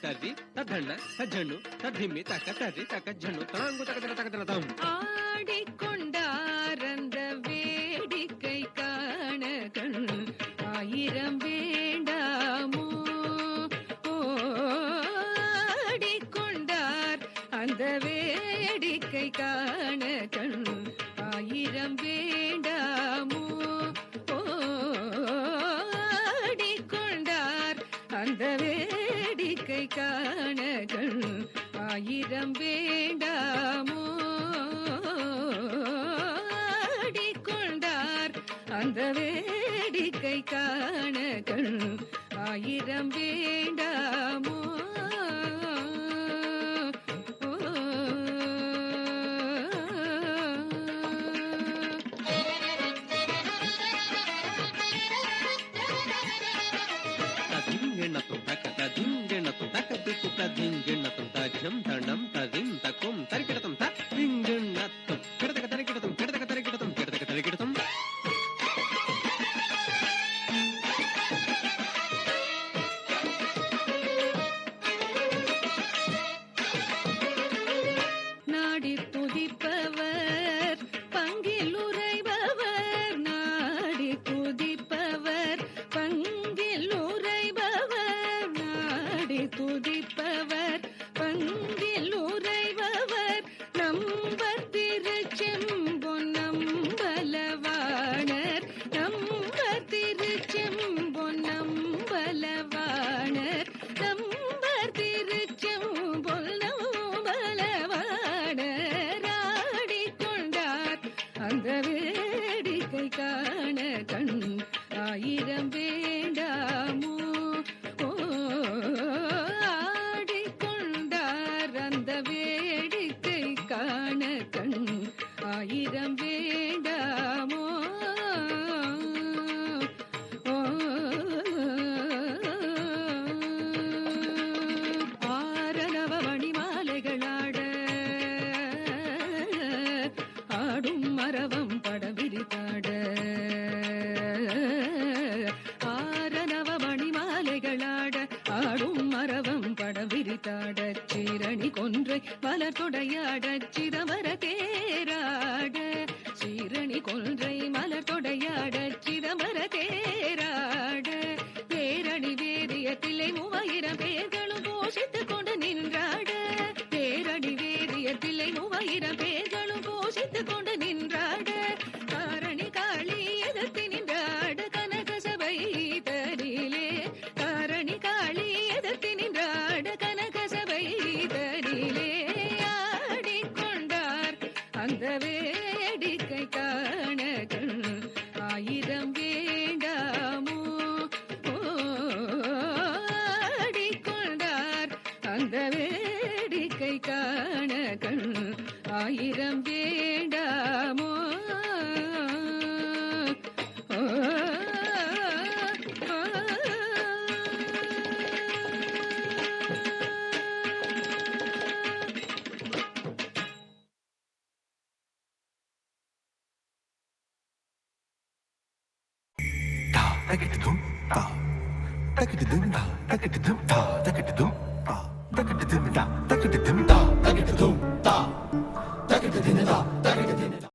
ತರ್ರಿ ತದ್ಧಣ್ಣ ತಜ್ಜಣ್ಣು ತದ್ದಿಮ್ಮಿ ತಕ್ಕ ತರ್ರಿ ತಕ್ಕ ಜಣ್ಣು ತಾಂಗು ತಕ ತಕ ತಕ ತಾಂ ஆடிக்கொண்டாரந்த வேடிக்கை காண கண் ஆயிரம் வேண்டாமோ ஆடிக்கொண்டார் அந்த வேடிக்கை காண கண் ஆயிரம் வேண்டாமோ ஆடிக்கொண்டார் அந்த வேடிக்கை காண கண் ஆயிரம் வேண்டாமோ ஆடிக்கொண்டார் அந்த வேடிக்கை காண கண் ஆயிரம் வேண்டாமோ ததிங்கெண்ணத்தும் தக்க ததிங்கெண்ணத்தும் தக்க திக்கு ததிங்கெண்ணத்தும் தஜம் தண்டம் ததிம் தக்கும் தரிக்கிடத்தும் ததிங்கெண்ணத்தும் கிடதக்க தரிக்கிடத்தும் கிடதக்க தரிக்கிடத்தும் கிடதக்க தரிக்கிடத்தும் நாடி துதிப்பவர் பங்கில் உரைபவர் நாடி துதிப்பவர் பங்கில் உரைபவர் நாடி துதிப்பவர் பங்கில் உரைபவர் நம்பர் திருச்செம்பொன் நம்பலவாணர் நம்பர் திருச்செம்பொன் நம்பலவாணர் நம்பர் திருச்செம்பொன் நம்பலவாணர் ஆடிக்கொண்டார் அந்த வேடிக்கை காண கண் ஆயிரம் வேண்டாமோ ஆடிக்கொண்டார் அந்த வேடிக்கை காண கண் ஆயிரம் வேண்டாமோ ஆரணவ மணிமாலைகளாட ஆடும் மரவம் படவிரித்தாட ஆரணவ மணிமாலைகளாட ஆடும் மரவம் படவிரித்தாட சீரணி கொன்றை மலர் தொடையாட சிதம்பர தேராட சீரணி கொன்றை மலர் தொடையாட சிதம்பர தேராட தேரணி வேதிய தில்லை 3000 பேர்களும் போஷித்துக் கொண்டு நின்றாட தேரணி வேதிய தில்லை 3000 பேர்களும் போஷித்துக் கொண்டு நின்றாட காரணி காளி எதிர்த்து நின்றாட கனக சபை தரிலே காரணி காளி எதிர்த்து நின்றாட கனக சபை தரிலே ஆடிக்கொண்டார் அந்த வேடிக்கை காண கண் ஆயிரம் வேண்டாமோ ஆடிக்கொண்டார் அந்த வேடிக்கை காண கண் ஆயிரம் வேண்டாமோ Takitidum ta, takitidum ta, takitidum ta, takitidum ta, takitidum ta, takitidum ta, takitidum ta, takitidum ta, takitidum ta.